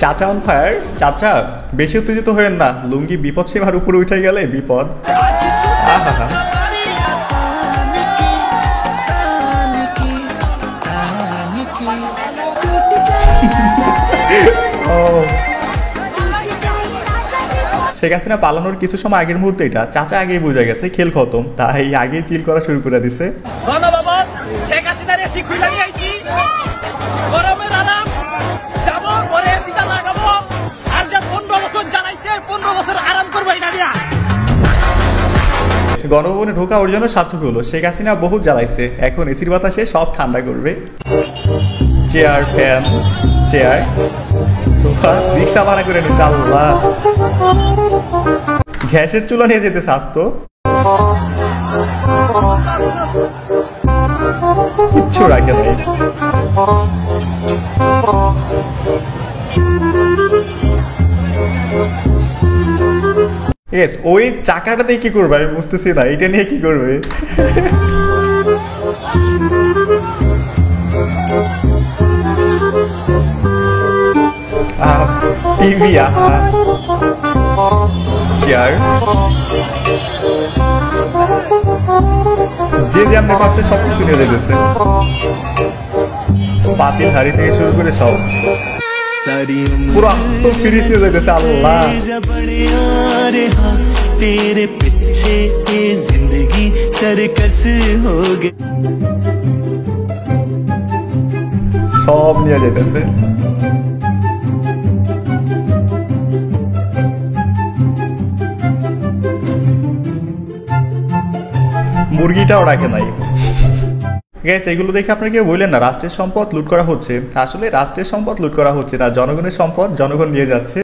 চাচা on fire. চাচা বেশি উত্তেজিত হয়েন না, লুঙ্গি বিপদ সীমার উপরে উঠে গেলে বিপদ। আহা, শেখ হাসিনা পালানোর কিছু সময় আগের মুহূর্তে এটা চাচা আগেই বুঝে গেছে খেল খতম, তাই আগেই চিল করা শুরু করে দিছে। গণভবনে ঢোকা ওর জন্য সার্থক হলো। শেখ হাসিনা বহুত জ্বালাইছে, এখন এসির বাতাসে সব ঠান্ডা করবে। চেয়ার, ফ্যান, চেয়ার, সোফা, রিক্সা ভাড়া করে নিছে। আল্লাহ, গ্যাসের চুলা নিয়ে যেতে স্বাস্থ্য, কিচ্ছু রাখে নাই। ওই চাকাটাতে কি করবে আমি বুঝতেছি না, এটা নিয়ে কি করবে? টিভি, চেয়ার, যে আপনার পাশে সবকিছু নিয়ে যেতেছে, পাতিল হাড়ি থেকে শুরু করে সব পুরো ফিরিস নিয়ে যেতেছে। আল্লাহ, तेरे पीछे ये जिंदगी सर्कस हो गई, সব নিয়ে যেতেছে। মুরগিটাও রাখে নাই। গাইস, এগুলো দেখে আপনারা কেউ বললেন না রাষ্ট্রের সম্পদ লুট করা হচ্ছে। আসলে রাষ্ট্রের সম্পদ লুট করা হচ্ছে না, জনগণের সম্পদ জনগণ নিয়ে যাচ্ছে।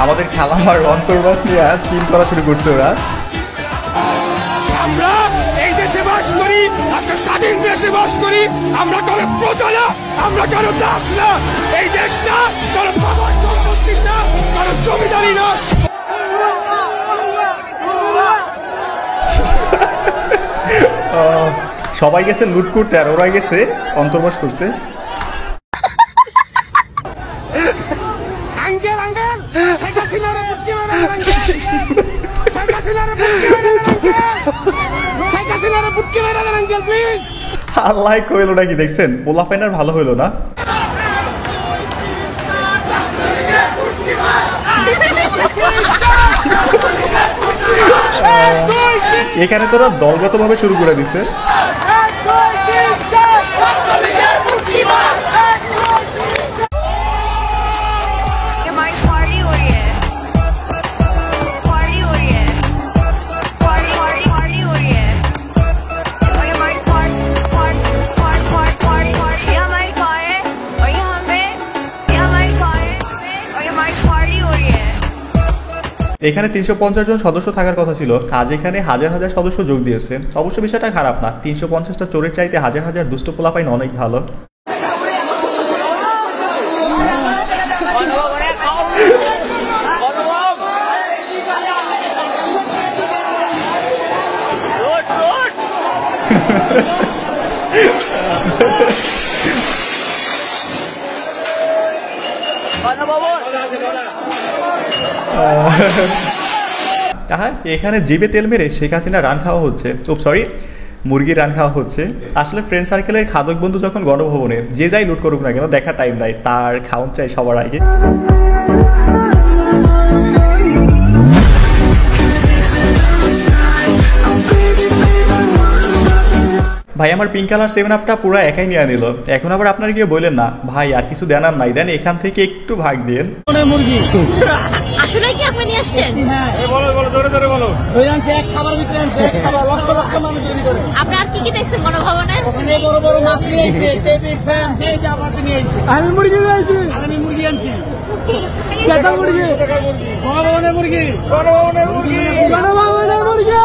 আমাদের খেলার অন্তর্বাস নিয়ে চিল করা শুরু করছে ওরা। আমরা এই দেশে বাস করি, একটা স্বাধীন দেশে বাস করি। আমরা কারো প্রজা না, আমরা কারো দাস না। এই দেশ না কারো বাবার সম্পত্তি না, কারো জমিদারি না। সবাই গেছে লুট করতে আর ওরা গেছে অন্তর্বাস করতে। আল্লাহ কইলো নাকি দেখছেন, পোলা ফাইনার ভালো হইলো না। এখানে তোরা দলগত ভাবে শুরু করে দিছে। এখানে 350 জন সদস্য থাকার কথা ছিল, আজ এখানে হাজার হাজার সদস্য যোগ দিয়েছে। অবশ্য বিষয়টা খারাপ না, 350টা চোরের চাইতে হাজার হাজার দুষ্ট পোলাপাইন অনেক ভালো। এখানে জিভে তেল মেরে শেখ হাসিনা রান খাওয়া হচ্ছে, মুরগির রান খাওয়া হচ্ছে। আসলে ফ্রেন্ড সার্কেলের খাদক বন্ধু যখন গণভবনে যে যাই লুট করুক না কেন, দেখার টাইম নাই, তার খাওয়ান চাই সবার আগে। ভাই আমার পিঙ্ক কালার 7 আপটা পুরো একাই নিয়ে নিল। এখন আবার আপনারা গিয়ে বললেন না ভাই আর কিছু দেন আর নাই, দেন এখান থেকে একটু ভাগ দেন। আসলে কি আপনি নিয়ে আসছেন? হ্যাঁ বলো বলো, জোরে জোরে বলো। ওই আনছে এক খাবার ভিতরে আনছে, এক খাবার লক্ষ লক্ষ মানুষের ভিতরে। আপনি আর কি কি দেখছেন গণভবনে? ওখানে বড় বড় মাছ নিয়ে আইছে, টেবিল ফ্যান যে যা মাছ নিয়ে আইছে। আমি মুরগি নিয়ে আইছি, আমি মুরগি আনছি। কেটা মুরগি? গণভবনের মুরগি, গণভবনের মুরগি, গণভবনের মুরগি।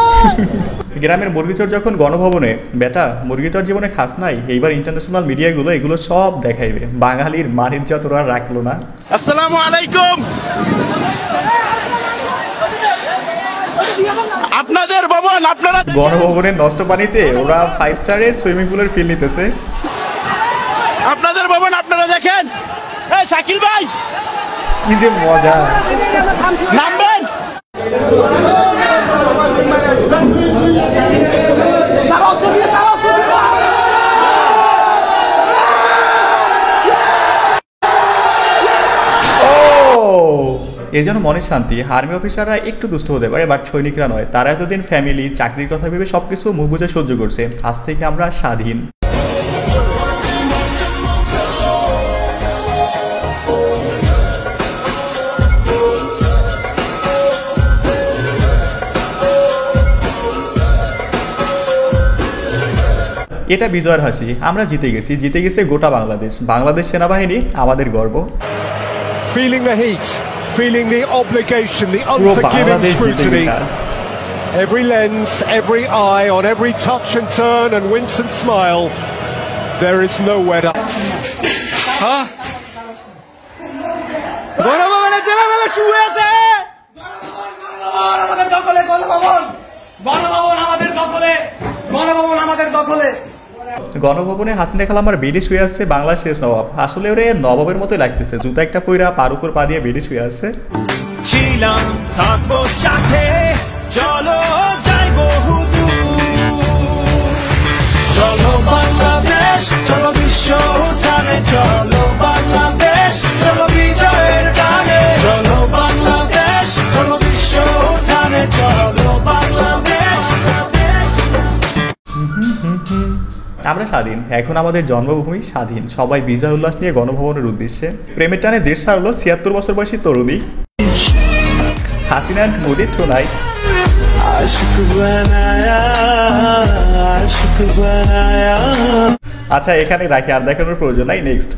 গ্রামের মুরগিচোর যখন গণভবনে, বেটা মুরগি তো আর জীবনে খাস নাই, এইবার ইন্টারন্যাশনাল মিডিয়াগুলো এগুলো সব দেখাইবে। বাঙালির মানির যত ওরা রাখলো না। আসসালামু আলাইকুম। আপনাদের ভবন আপনারা গণভবনের নষ্ট পানিতে ওরা 5 স্টারের সুইমিং পুলের ফিল নিতেছে। আপনাদের ভবন আপনারা দেখেন। এই শাকিল ভাই কি যে মজা! নামবেন। এই জন্য মনে শান্তি। আর্মি অফিসাররা একটু দুষ্ট হতে পারে, বাট সৈনিকরা নয়। তারা এতদিন ফ্যামিলি চাকরির কথা ভেবে সবকিছু মুখ বুঝে সহ্য করছে। আজ থেকে আমরা স্বাধীন। এটা বিজয়ের হাসি। আমরা জিতে গেছি, জিতে গেছে গোটা বাংলাদেশ। বাংলাদেশ সেনাবাহিনী আমাদের গর্ব। Feeling the heat, feeling the obligation, the পুরো unforgiving বাংলাদেশ জিতে scrutiny. গেছে আজ। Every lens, every eye, on every touch and turn and wince and smile. There is nowhere to... গণভবনের ছেলেমেয়েরা শুয়ে আছে। গণভবন আমাদের দখলে, গণভবন আমাদের দখলে, গণভবন আমাদের দখলে। গণভবনে হাসিনা খালামার বেডে শুয়ে আছে বাংলার শেষ নবাব। আসলে ওরে নবাবের মতোই লাগতেছে। জুতা একটা পইরা পার উপর পা দিয়ে বেডে শুয়ে আছে। ছিলাম থাকবো সাথে, চলো যাই বহুদূর। চলো বাংলাদেশ, চলো বিশ্ব উঠানে, চলো বাংলাদেশ, চলো বিজয়ের গানে। চলো বাংলাদেশ, চলো বিশ্ব উঠানে, চলো বাংলাদেশ। আমরা স্বাধীন। এখন আমাদের জন্মভূমি স্বাধীন। সবাই বিজয় উল্লাস নিয়ে গণভবনের উদ্দেশ্যে। প্রেমের টানে দেশ ছাড়লো 76 বছর বয়সী তরুণী হাসিনা মোদি টুনাইট। আচ্ছা, এখানে রাখি, আর দেখানোর প্রয়োজন নাই। নেক্সট।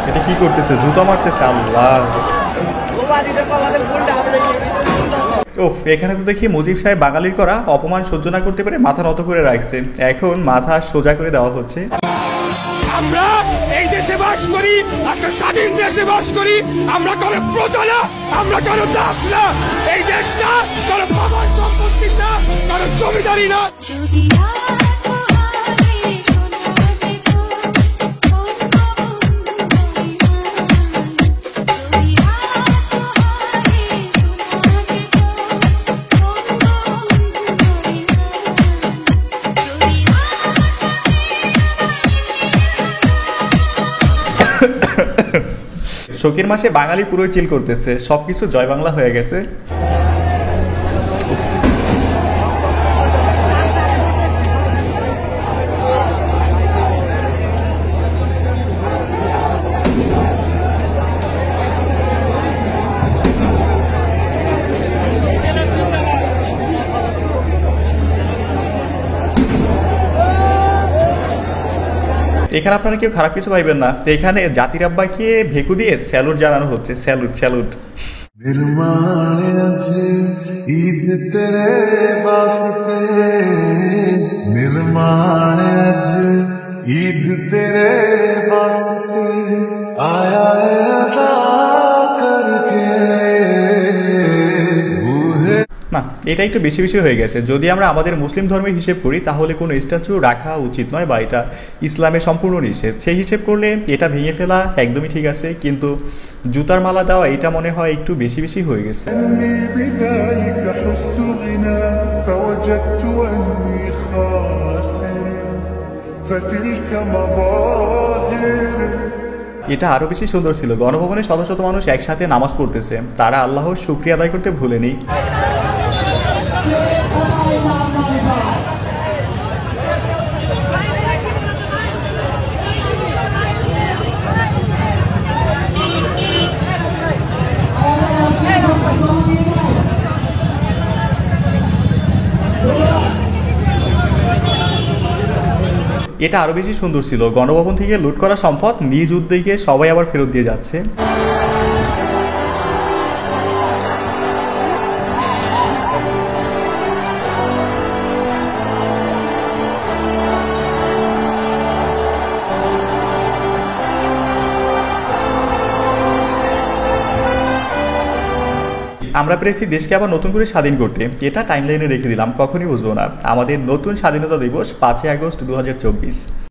এটা কি করতেছে? জুতো মারতেছে। আল্লাহ, ওফ! এখানে তো দেখি মুজিব সাহেব বাঙালির করা অপমান সহ্য না করতে পারে মাথা নত করে রাখছে। এখন মাথা সোজা করে দেওয়া হচ্ছে। আমরা এই দেশে বাস করি, একটা স্বাধীন দেশে বাস করি। আমরা কারো প্রজা না, আমরা কারো দাস না। এই দেশটা কারো বাবার সম্পত্তি না, কারো জমিদারি না। শোকের মাসে বাঙালি পুরোই চিল করতেছে। সবকিছু জয় বাংলা হয়ে গেছে। এখানে আপনারা কেউ খারাপ কিছু পাইবেন না। এখানে জাতির আব্বাকে ভেকু দিয়ে স্যালুট জানানো হচ্ছে। Salute, salute. ঈদ তেরে বাসতে, নির্মাণ আজ ঈদ তেরে বাসতে, আয়া আদা করকে বুহে। না, এটা একটু বেশি বেশি হয়ে গেছে। যদি আমরা আমাদের মুসলিম ধর্মের হিসেব করি তাহলে কোনো স্ট্যাচু রাখা উচিত নয়, বা এটা ইসলামের সম্পূর্ণ নিষেধ। সেই হিসেব করলে এটা ভেঙে ফেলা একদমই ঠিক আছে, কিন্তু জুতার মালা দেওয়া এটা মনে হয় একটু বেশি বেশি হয়ে গেছে। بذلك حزت غنى فوجدت أني خاسر فتلك مظاهر। এটা আরো বেশি সুন্দর ছিল। গণভবনে শত শত মানুষ একসাথে নামাজ পড়তেছে। তারা আল্লাহর শুকরিয়া আদায় করতে ভুলেনি। এটা আরো বেশি সুন্দর ছিল। গণভবন থেকে লুট করা সম্পদ নিজ উদ্যোগে সবাই আবার ফেরত দিয়ে যাচ্ছে। আমরা পেরেছি দেশকে আবার নতুন করে স্বাধীন করতে, এটা টাইমলাইনে রেখে দিলাম, কখনই বুঝবো না। আমাদের নতুন স্বাধীনতা দিবস 5ই আগস্ট 2024।